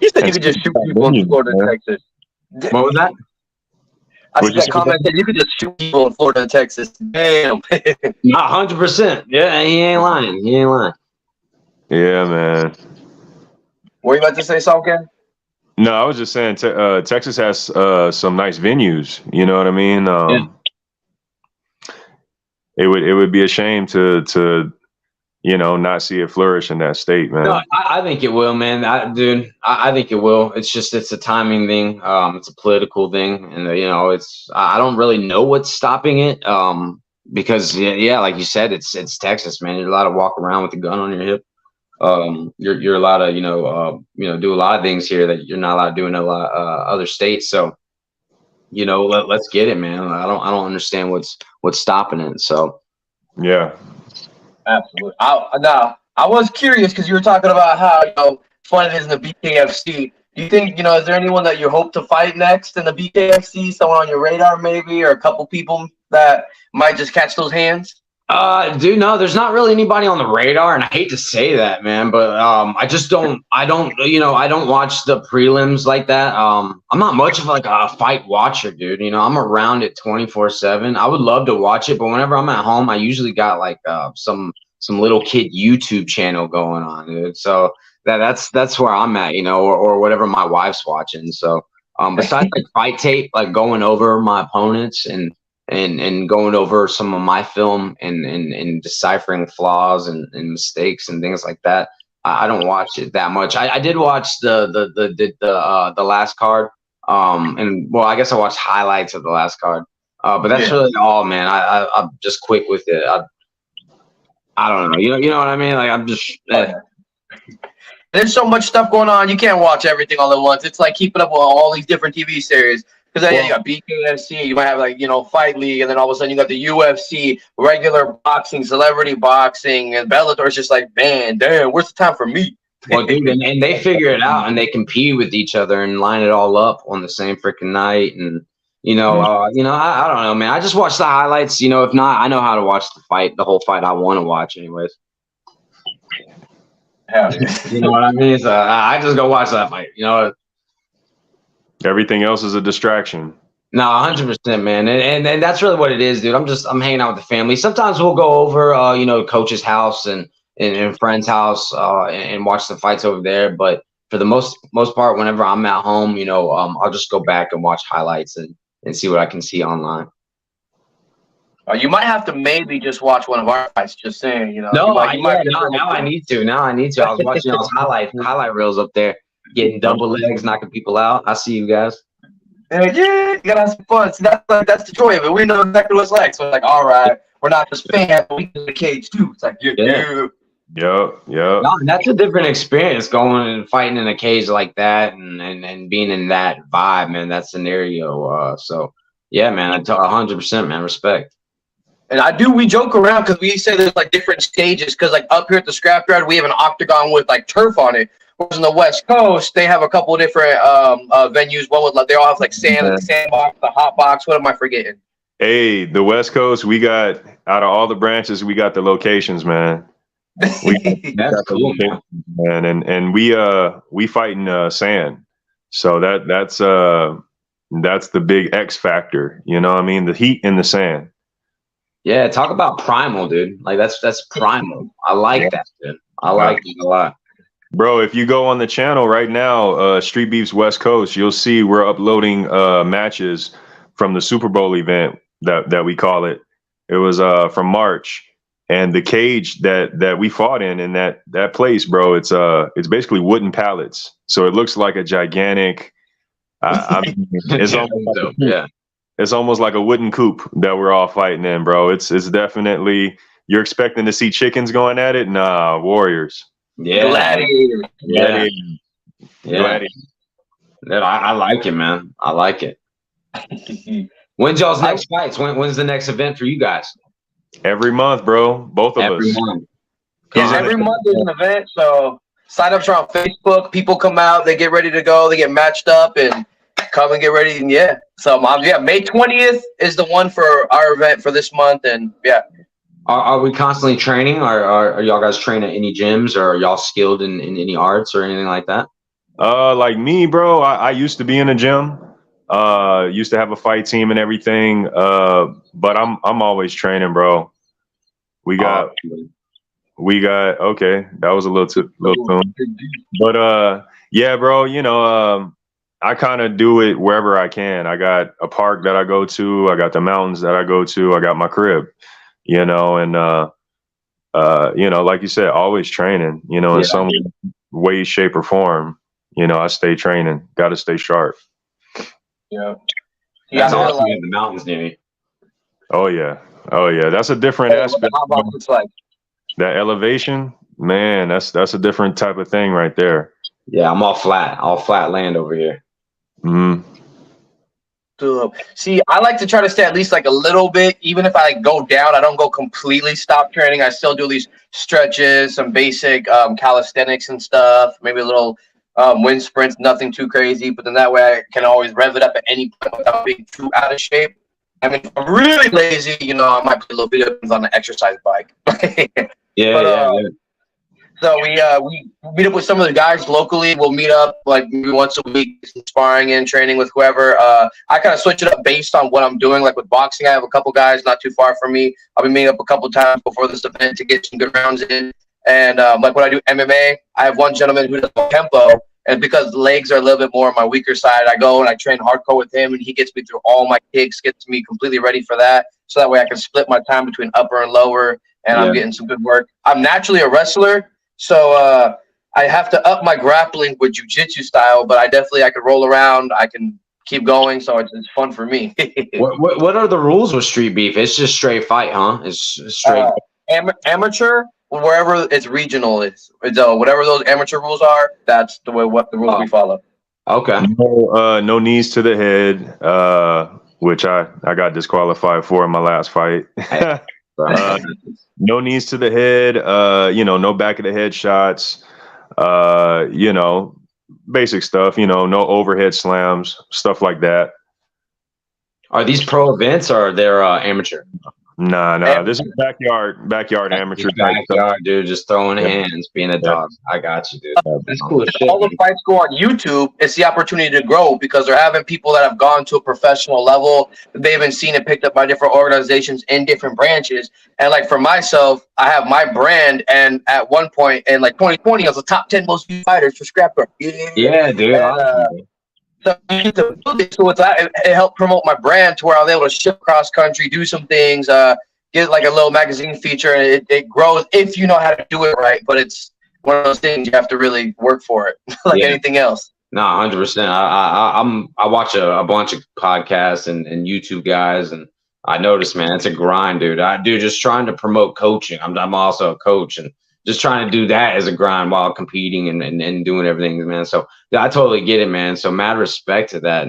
You said you could just shoot people in Florida and Texas. What was that? I said that comment said you could just shoot people in Florida and Texas. Damn. 100%. Yeah, he ain't lying. Yeah, man. Were you about to say something? No, I was just saying Texas has some nice venues. You know what I mean? Yeah. It would be a shame to not see it flourish in that state, man. No, I think it will, man. I think it will. It's a timing thing. It's a political thing, and I don't really know what's stopping it. Because like you said, it's Texas, man. You're allowed to walk around with a gun on your hip. You're allowed to do a lot of things here that you're not allowed to do in a lot other states. So. Let's get it, man. I don't understand what's stopping it. So, yeah, absolutely. I was curious because you were talking about how fun it is in the BKFC. Do you think is there anyone that you hope to fight next in the BKFC? Someone on your radar, maybe, or a couple people that might just catch those hands? Dude, no, there's not really anybody on the radar, and I hate to say that, man, but I don't watch the prelims like that. I'm not much of like a fight watcher, dude. I'm around it 24/7. I would love to watch it, but whenever I'm at home, I usually got like some little kid YouTube channel going on, dude. So that's where I'm at, or whatever my wife's watching. So besides like fight tape, like going over my opponents and going over some of my film and deciphering flaws and mistakes and things like that. I don't watch it that much. I did watch the last card. I guess I watched highlights of the last card. But that's really all, man. I'm just quick with it. I don't know. You know what I mean? Like I'm just. There's so much stuff going on. You can't watch everything all at once. It's like keeping up with all these different TV series. Because then you got BKFC, you might have like Fight League, and then all of a sudden you got the UFC, regular boxing, celebrity boxing, and Bellator. It's just like, man, damn, where's the time for me? Well, dude, and they figure it out, and they compete with each other and line it all up on the same freaking night. And I don't know, man. I just watch the highlights. If not, I know how to watch the whole fight I want to watch, anyways. You know what I mean? So I just go watch that fight. Everything else is a distraction. No, 100%, man, and that's really what it is, dude. I'm hanging out with the family. Sometimes we'll go over, coach's house and friend's house, and watch the fights over there. But for the most part, whenever I'm at home, I'll just go back and watch highlights and see what I can see online. You might have to maybe just watch one of our fights. Just saying, No, now I need to. I was watching those highlight reels up there. Getting double legs, knocking people out. I see you guys. Yeah, you gotta have some fun. See, that's the joy of it. We know exactly what it's like. So it's like, all right, we're not just fans, but we in the cage too. It's like, Yep. No, that's a different experience going and fighting in a cage like that and being in that vibe, man. That scenario. So yeah, man, 100%, man. Respect. And we joke around because we say there's like different stages. Because like up here at the Scrapyard, we have an octagon with like turf on it. Whereas on the West Coast, they have a couple of different venues. One with they all have like sand and the sandbox, the hot box. What am I forgetting? Hey, the West Coast, we got out of all the branches, we got the locations, man. That's cool, man. And we fight in sand, so that's the big X factor. You know what I mean? The heat in the sand. Yeah, talk about primal, dude. Like that's primal. I like that, dude. I like it a lot. Bro, if you go on the channel right now, Street Beefs West Coast, you'll see we're uploading matches from the Super Bowl event that we call it. It was from March, and the cage that we fought in that place, bro. It's basically wooden pallets, so it looks like a gigantic. I mean, it's almost like it's almost like a wooden coop that we're all fighting in, bro. It's definitely, you're expecting to see chickens going at it. Nah, warriors. Yeah. Gladiator. Yeah. Gladiator. Yeah. I like it, man. I like it. When's y'all's next fights? When's the next event for you guys? Every month, bro. Both of Every us. month. Yeah, every month there's an event. So sign-ups are on Facebook. People come out, they get ready to go, they get matched up, and come and get ready. And yeah, so May 20th is the one for our event for this month, and yeah. Are we constantly training? Are y'all guys training at any gyms, or are y'all skilled in any arts or anything like that? Like me, bro. I used to be in a gym. Used to have a fight team and everything. But I'm always training, bro. We got okay. That was a little soon. But yeah, bro. You know, I kind of do it wherever I can. I got a park that I go to. I got the mountains that I go to. I got my crib. You know, and you know, like you said, always training. You know, in some way, shape, or form. You know, I stay training. Got to stay sharp. Yeah. That's awesome. You have the mountains near you. Oh yeah. That's a different aspect. Like? That elevation, man. That's a different type of thing right there. Yeah, I'm all flat land over here. Hmm. See, I like to try to stay at least like a little bit. Even if I go down, I don't go completely stop training. I still do these stretches, some basic calisthenics and stuff. Maybe a little wind sprints, nothing too crazy. But then that way I can always rev it up at any point without being too out of shape. I mean, if I'm really lazy, you know, I might put a little bit on the exercise bike. Yeah. So we meet up with some of the guys locally. We'll meet up like maybe once a week, some sparring and training with whoever. I kind of switch it up based on what I'm doing. Like with boxing, I have a couple guys not too far from me. I'll be meeting up a couple times before this event to get some good rounds in. And like when I do MMA, I have one gentleman who does tempo. And because legs are a little bit more on my weaker side, I go and I train hardcore with him, and he gets me through all my kicks, gets me completely ready for that. So that way I can split my time between upper and lower, and I'm getting some good work. I'm naturally a wrestler. So I have to up my grappling with jiu-jitsu style, but I could roll around. I can keep going, so it's fun for me. What are the rules with Street Beef? It's just straight fight, huh? It's straight amateur, wherever it's regional. It's whatever those amateur rules are. That's the rules we follow. Okay. No knees to the head, which I got disqualified for in my last fight. No knees to the head, you know, no back of the head shots, you know, basic stuff, you know, no overhead slams, stuff like that. Are these pro events or they're amateur? Nah. This is backyard amateur. Backyard, dude, just throwing hands, being a dog. I got you, dude. That's cool. All the fights go on YouTube. It's the opportunity to grow because they're having people that have gone to a professional level. They've been seen and picked up by different organizations in different branches. And like for myself, I have my brand. And at one point in like 2020, I was the top 10 most viewed fighters for Scrapyard. Yeah, dude. So it helped promote my brand to where I was able to ship cross country, do some things, get like a little magazine feature, and it grows if you know how to do it right. But it's one of those things you have to really work for it, like anything else. No, 100%. I watch a bunch of podcasts and YouTube guys, and I noticed, man, it's a grind, dude. Just trying to promote coaching. I'm also a coach, and just trying to do that as a grind while competing and doing everything, man. So yeah, I totally get it, man. So mad respect to that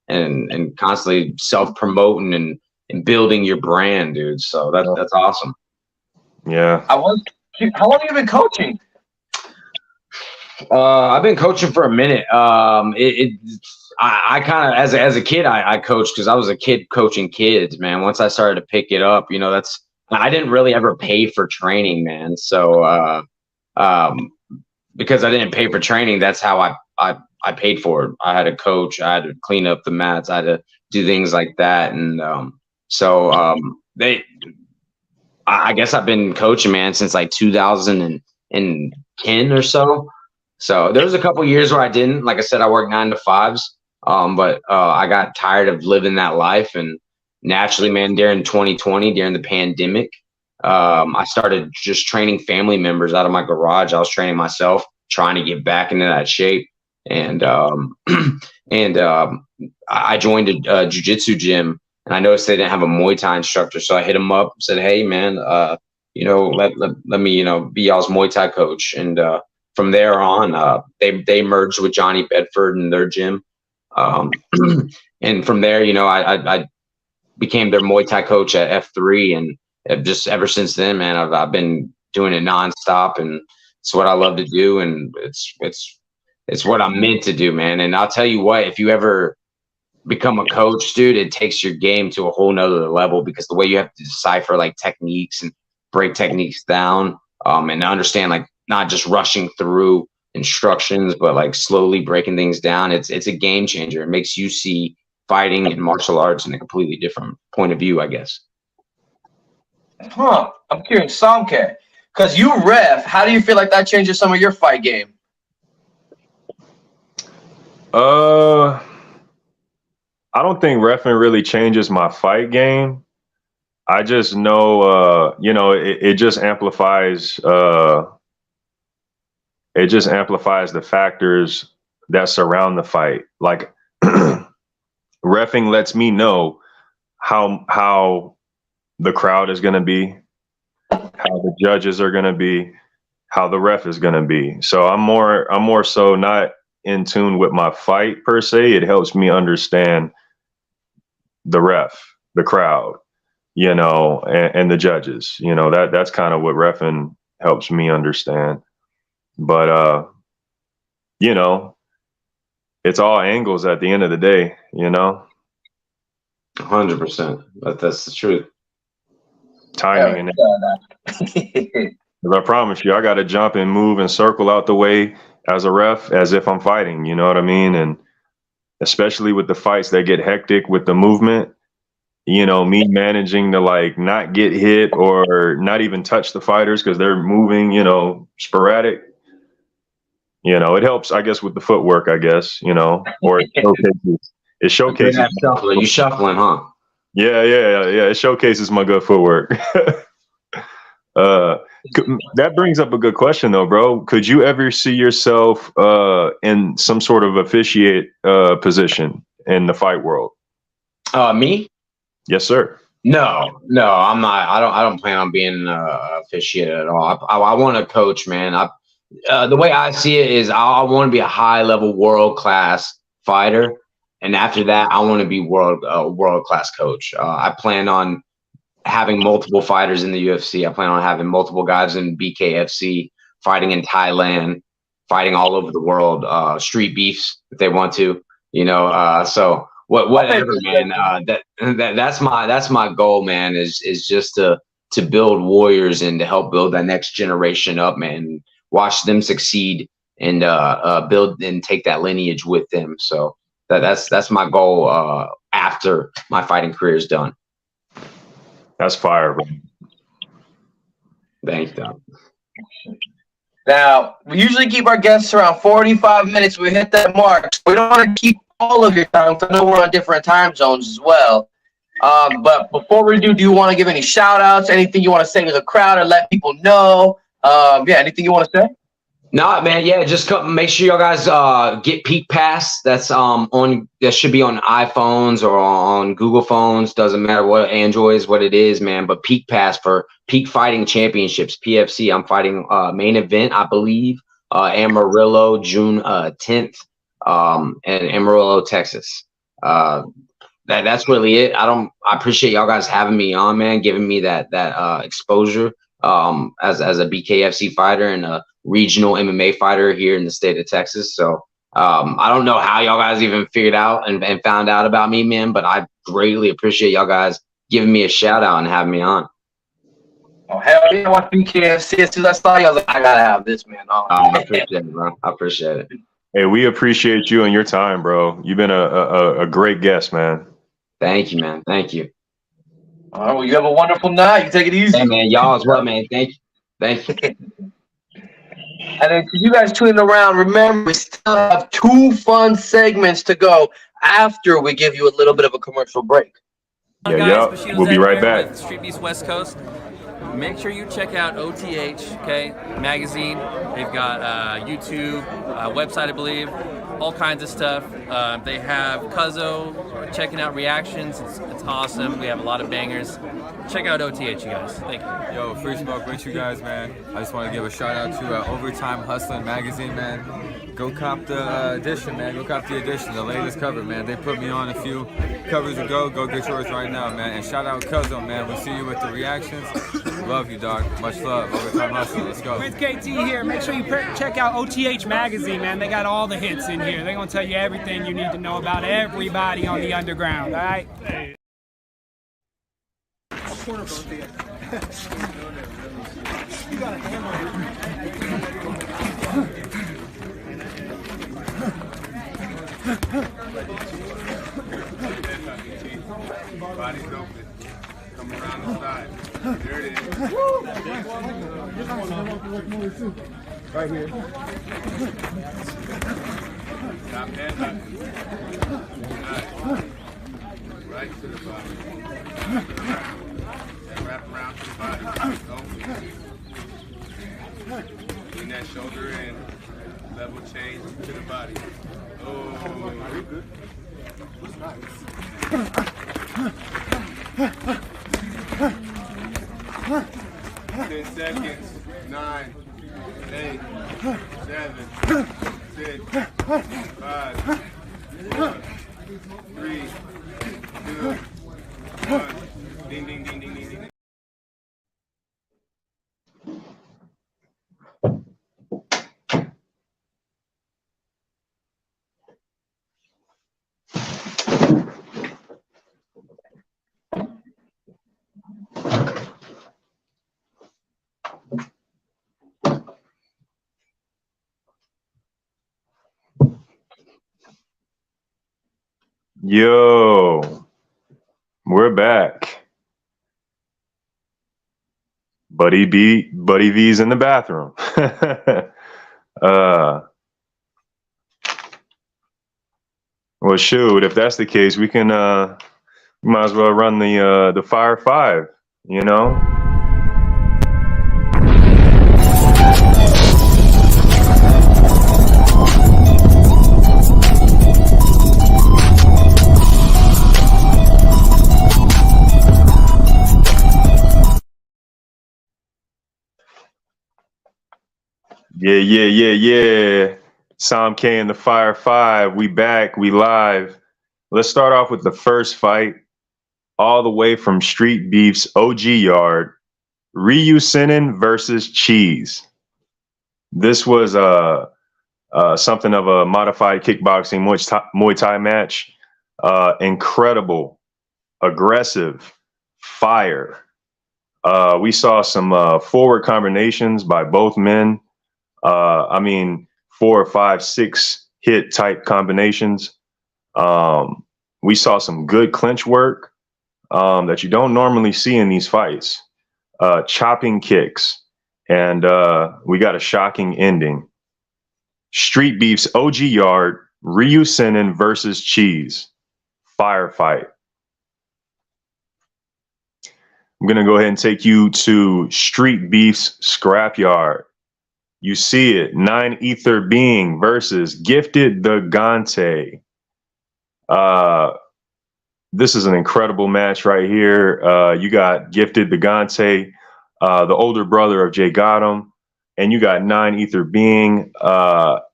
and constantly self-promoting and building your brand, dude. So that's awesome. Yeah. How long have you been coaching? I've been coaching for a minute. I kind of, as a kid, I coached because I was a kid coaching kids, man. Once I started to pick it up, you know, I didn't really ever pay for training, man. So, because I didn't pay for training, that's how I paid for it. I had a coach. I had to clean up the mats. I had to do things like that. And so I guess I've been coaching, man, since like 2010 or so. So there was a couple years where I didn't. Like I said, I worked 9 to 5s, but I got tired of living that life. And naturally, man, during 2020, during the pandemic, I started just training family members out of my garage. I was training myself, trying to get back into that shape. And I joined a jiu-jitsu gym, and I noticed they didn't have a Muay Thai instructor. So I hit them up, said, "Hey, man, let me, be y'all's Muay Thai coach." And from there on, they merged with Johnny Bedford in their gym. And from there, I became their Muay Thai coach at F3. And just ever since then, man, I've been doing it nonstop, and it's what I love to do. And it's what I'm meant to do, man. And I'll tell you what, if you ever become a coach, dude, it takes your game to a whole nother level, because the way you have to decipher like techniques and break techniques down, and understand like not just rushing through instructions, but like slowly breaking things down. It's a game changer. It makes you see fighting and martial arts in a completely different point of view, I guess. Huh. I'm curious, Samke, because you ref, how do you feel like that changes some of your fight game? I don't think reffing really changes my fight game. I just know, it just amplifies. It just amplifies the factors that surround the fight. Like reffing lets me know how the crowd is going to be, how the judges are going to be, how the ref is going to be. So I'm more so not in tune with my fight per se. It helps me understand the ref, the crowd, and the judges. That's kind of what reffing helps me understand. But it's all angles at the end of the day, 100%. That's the truth. Timing and I promise you, I got to jump and move and circle out the way as a ref as if I'm fighting. You know what I mean? And especially with the fights that get hectic with the movement, me managing to like not get hit or not even touch the fighters because they're moving, sporadic. It helps, I guess, with the footwork, I guess, or it showcases. You shuffling, huh? Yeah. It showcases my good footwork. That brings up a good question, though, bro. Could you ever see yourself in some sort of officiate position in the fight world? Me? Yes, sir. No, I'm not. I don't plan on being officiate at all. I want to coach, man. The way I see it is I want to be a high level world class fighter, and after that, I want to be world class coach. I plan on having multiple fighters in the UFC. I plan on having multiple guys in BKFC, fighting in Thailand, fighting all over the world. StreetBeefs if they want to, So whatever, man. That's my goal, man. Is just to build warriors and to help build that next generation up, man. Watch them succeed and build and take that lineage with them. So that's my goal after my fighting career is done. That's fire, bro. Thanks, Doc. Now, we usually keep our guests around 45 minutes. We hit that mark. We don't want to keep all of your time, because I know we're on different time zones as well. But before we do you want to give any shout-outs, anything you want to say to the crowd or let people know? Anything you want to say? No, man. Yeah, just make sure y'all guys get Peak Pass. That's that should be on iPhones or on Google phones. Doesn't matter what Androids, what it is, man. But Peak Pass for Peak Fighting Championships, PFC. I'm fighting main event, I believe, Amarillo, June 10th, in Amarillo, Texas. That's really it. I appreciate y'all guys having me on, man, giving me that exposure as a BKFC fighter and a regional MMA fighter here in the state of Texas. So I don't know how y'all guys even figured out and found out about me, man, but I greatly appreciate y'all guys giving me a shout out and having me on. Oh, hell yeah, I watched BKFC. As soon as I saw you, I was like, I gotta have this, man. I appreciate it, bro. I appreciate it. Hey, we appreciate you and your time, bro. You've been a great guest, man. Thank you, man. Thank you. All right, well, you have a wonderful night. You take it easy. Hey, man, y'all as well, man. Thank you. Thank you. And then you guys tuning around, remember, we still have 2 fun segments to go after we give you a little bit of a commercial break. Yeah, guys, yep. Bushido's We'll be right Edward back. with StreetBeefs West Coast. Make sure you check out OTH, okay, magazine. They've got YouTube, website, I believe, all kinds of stuff. They have Cuzzo, checking out reactions. It's awesome. We have a lot of bangers. Check out OTH, you guys. Thank you. Yo, Free Smoke with you guys, man. I just want to give a shout out to Overtime Hustling magazine, man. Go cop the edition, man. Go cop the edition, the latest cover, man. They put me on a few covers ago. Go get yours right now, man. And shout out Cuzzo, man. We'll see you with the reactions. Love you, dog. Much love. Overtime Hustling. Let's go. With KT here, make sure you check out OTH magazine, man. They got all the hits in here. They're gonna tell you everything you need to know about everybody on the underground. All right. Body's open. Come around the side. There it is. Right here. Stop head knocking. Nice. Right to the body. And wrap around to the body. Open. Bring that shoulder in. Level change to the body. Oh, very good. 10 seconds. 9, 8, 7, 6, 5, 4, 3, 2, 1. Ding, ding, ding, ding, ding, ding. Yo, we're back. Buddy V's in the bathroom. Well, shoot, if that's the case, we can we might as well run the Fire 5, you know? Yeah. Sam K and the Fire 5. We back. We live. Let's start off with the first fight, all the way from Street Beef's OG yard. Ryu Senin versus Cheese. This was something of a modified kickboxing Muay Thai match. Incredible, aggressive, fire. We saw some forward combinations by both men. I mean, 4 or 5, 6 hit type combinations. We saw some good clinch work that you don't normally see in these fights. Chopping kicks, and we got a shocking ending. Street Beef's OG yard, Ryu Senin versus Cheese. Firefight. I'm going to go ahead and take you to Street Beef's Scrapyard. You see it, 9 Ether Being versus Gifted the Gante. This is an incredible match right here. You got Gifted the Gante, the older brother of Jay Gotham, and you got 9 Ether Being.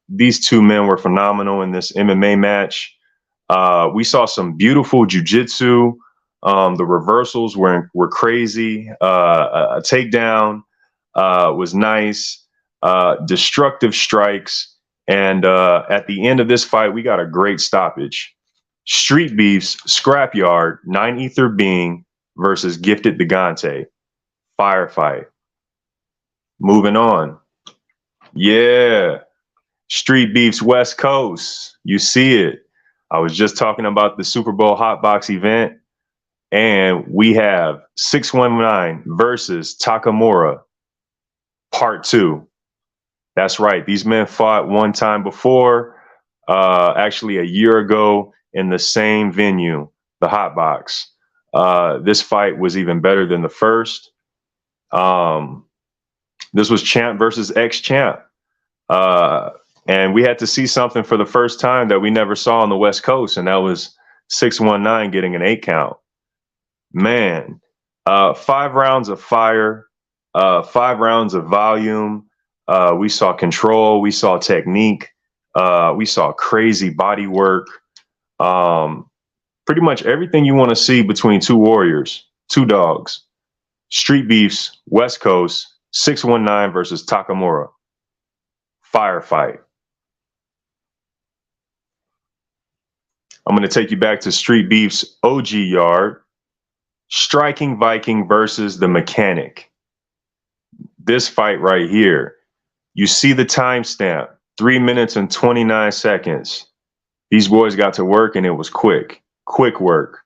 These two men were phenomenal in this MMA match. We saw some beautiful jiu-jitsu. The reversals were crazy. A takedown was nice. Destructive strikes, and at the end of this fight, we got a great stoppage. Street Beef's Scrapyard, 9 Ether Being versus Gifted the Gante. Firefight. Moving on. Yeah. Street Beef's West Coast. You see it. I was just talking about the Super Bowl Hot Box event, And we have 619 versus Takamura, part 2. That's right. These men fought one time before, actually a year ago in the same venue, the Hot Box. This fight was even better than the first. This was champ versus ex-champ. And we had to see something for the first time that we never saw on the West Coast, and that was 619 getting an 8 count. Man, 5 rounds of fire, 5 rounds of volume. We saw control, we saw technique, we saw crazy body work. Pretty much everything you want to see between two warriors, two dogs. Street Beefs, West Coast, 619 versus Takamura. Firefight. I'm going to take you back to Street Beefs OG yard. Striking Viking versus the Mechanic. This fight right here. You see the timestamp, 3 minutes and 29 seconds. These boys got to work and it was quick work.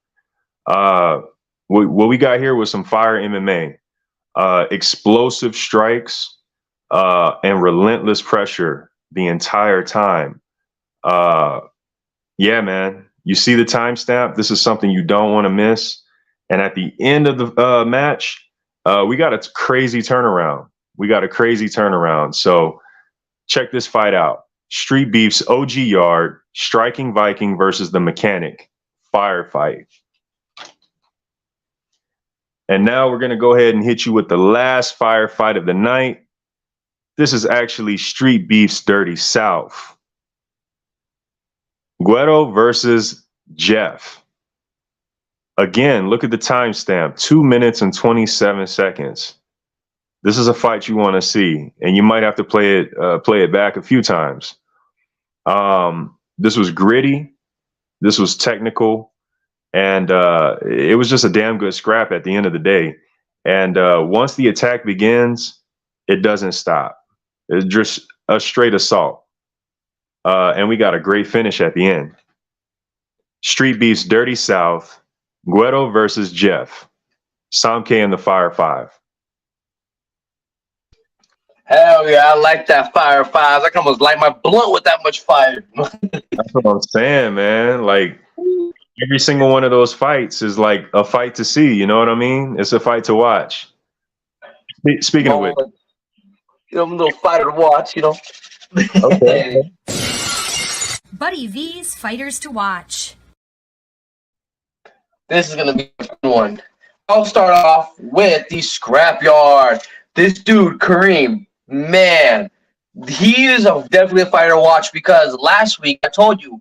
What we got here was some fire MMA, explosive strikes, and relentless pressure the entire time. Yeah, man, you see the timestamp. This is something you don't want to miss. And at the end of the match, we got a crazy turnaround. So check this fight out. Street Beefs OG yard, Striking Viking versus the Mechanic. Firefight. And now we're going to go ahead and hit you with the last firefight of the night. This is actually Street Beefs Dirty South. Guero versus Jeff. Again, look at the timestamp, 2 minutes and 27 seconds. This is a fight you want to see, and you might have to play it back a few times. This was gritty. This was technical. And it was just a damn good scrap at the end of the day. And once the attack begins, it doesn't stop. It's just a straight assault. And we got a great finish at the end. Street Beefs Dirty South, Guero versus Jeff. Samke in the Fire 5. Hell yeah, I like that Fire 5. I can almost light my blunt with that much fire. That's what I'm saying, man. Like, every single one of those fights is like a fight to see. You know what I mean? It's a fight to watch. Speaking of which, you know, I'm a little fighter to watch, you know. Okay. Buddy V's Fighters to Watch. This is going to be a fun one. I'll start off with the Scrapyard. This dude, Kareem, man, he is definitely a fighter to watch because last week I told you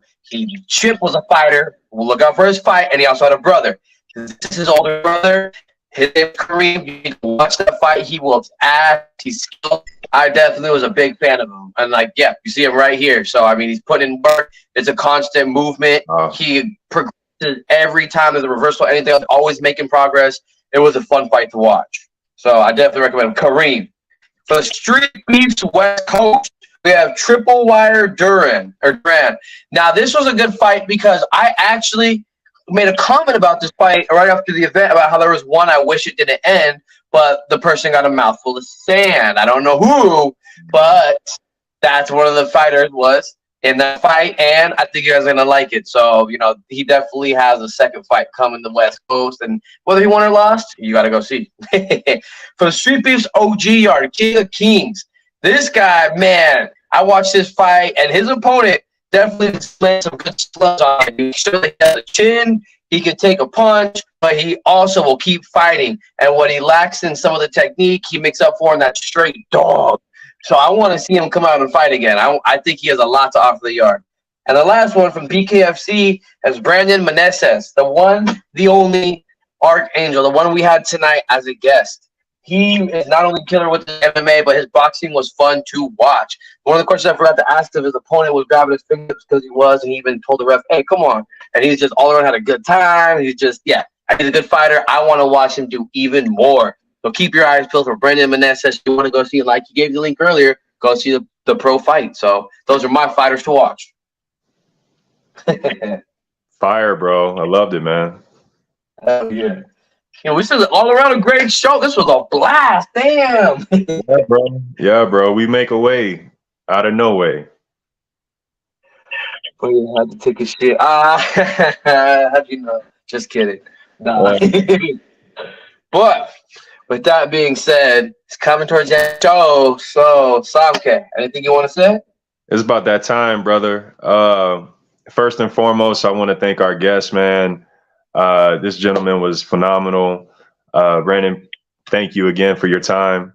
Chip was a fighter. We'll look out for his fight, and he also had a brother. This is his older brother. His name is Kareem. You need to watch that fight. He whoops ass. He's skilled. I definitely was a big fan of him. And, like, yeah, you see him right here. So, I mean, he's putting in work. It's a constant movement. He progresses every time there's a reversal, anything else, always making progress. It was a fun fight to watch. So, I definitely recommend him. Kareem. For the Street Beefs West Coast, we have Triple Wire Duran. Now, this was a good fight because I actually made a comment about this fight right after the event about how there was one I wish it didn't end, but the person got a mouthful of sand. I don't know who, but that's one of the fighters was in that fight, and I think you guys are going to like it. So, you know, he definitely has a second fight coming to the West Coast, and whether he won or lost, you got to go see. For the Street Beefs OG yard, King of Kings, this guy, man, I watched this fight, and his opponent definitely displayed some good slugs on him. He certainly has a chin. He can take a punch, but he also will keep fighting. And what he lacks in some of the technique, he makes up for in that straight dog. So I want to see him come out and fight again. I think he has a lot to offer the yard. And the last one from BKFC is Brandon Meneses, the one, the only Archangel, the one we had tonight as a guest. He is not only killer with the MMA, but his boxing was fun to watch. One of the questions I forgot to ask if his opponent was grabbing his fingers because he was, and he even told the ref, hey, come on. And he's just all around had a good time. He's just, yeah, he's a good fighter. I want to watch him do even more. So keep your eyes peeled for Brandon Meneses. If you want to go see it, like he gave you the link earlier, go see the pro fight. So those are my fighters to watch. Fire, bro. I loved it, man. Oh yeah. This is all around a great show. This was a blast. Damn. Yeah, bro. Yeah, bro. We make a way out of no way. But you had to take a shit. How'd you know? Just kidding. Nah. But with that being said, it's coming towards the end of the show. So, Samke, anything you want to say? It's about that time, brother. First and foremost, I want to thank our guest, man. This gentleman was phenomenal. Brandon, thank you again for your time.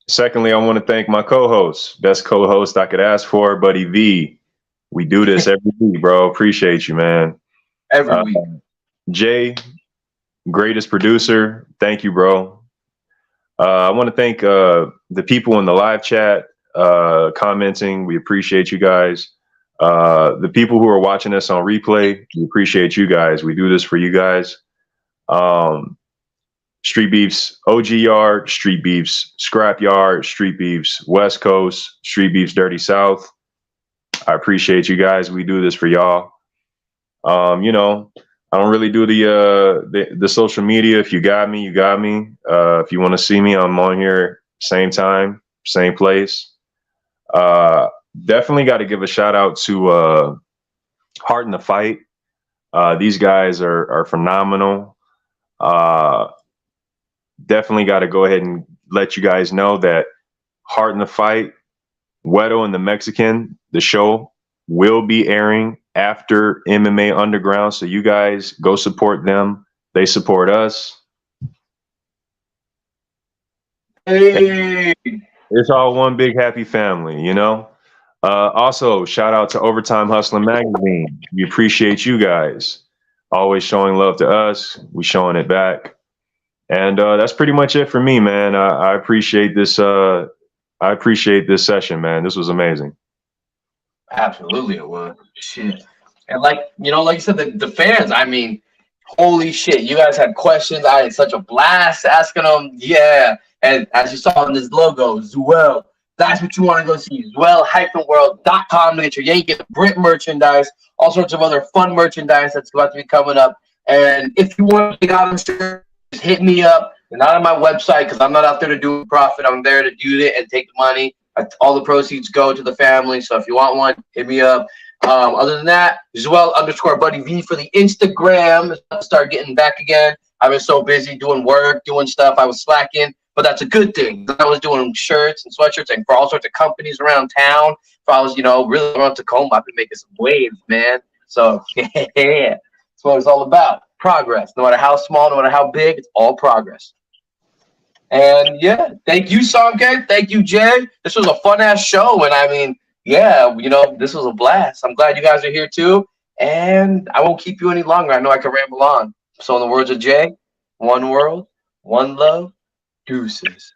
Secondly, I want to thank my co-host, best co-host I could ask for, Buddy V. We do this every week, bro. Appreciate you, man. Every week. Jay, greatest producer. Thank you, bro. I want to thank the people in the live chat commenting. We appreciate you guys. The people who are watching us on replay, we appreciate you guys. We do this for you guys. Street Beefs OG Yard, Street Beefs Scrapyard, Street Beefs West Coast, Street Beefs Dirty South. I appreciate you guys. We do this for y'all. You know, I don't really do the social media. If you got me, you got me. If you want to see me, I'm on here same time, same place. Definitely got to give a shout out to Heart in the Fight. These guys are phenomenal. Definitely got to go ahead and let you guys know that Heart in the Fight, Wedo and the Mexican, the show will be airing after MMA Underground. So you guys go support them. They support us. Hey. It's all one big happy family, you know? Also, shout out to Overtime Hustling Magazine. We appreciate you guys always showing love to us. We showing it back. And that's pretty much it for me, man. I appreciate this. I appreciate this session, man. This was amazing. Absolutely, it was. Shit. And like you said, the fans, I mean, holy shit. You guys had questions. I had such a blast asking them. Yeah. And as you saw on this logo, Zuel, that's what you want to go see. Zuel-world.com to get your Yankee Brit merchandise, all sorts of other fun merchandise that's about to be coming up. And if you want to get out of the just hit me up. You're not on my website because I'm not out there to do a profit. I'm there to do it and take the money. All the proceeds go to the family. So if you want one, hit me up. Other than that, Zuel_Buddy V for the Instagram. Start getting back again. I've been so busy doing work, doing stuff. I was slacking, but that's a good thing. I was doing shirts and sweatshirts and for all sorts of companies around town. If I was, really around Tacoma, I've been making some waves, man. So yeah, that's what it's all about. Progress. No matter how small, no matter how big, it's all progress. And yeah, thank you, Samke. Thank you, Jay. This was a fun ass show. And I mean, yeah, this was a blast. I'm glad you guys are here too. And I won't keep you any longer. I know I can ramble on. So in the words of Jay, one world, one love, deuces.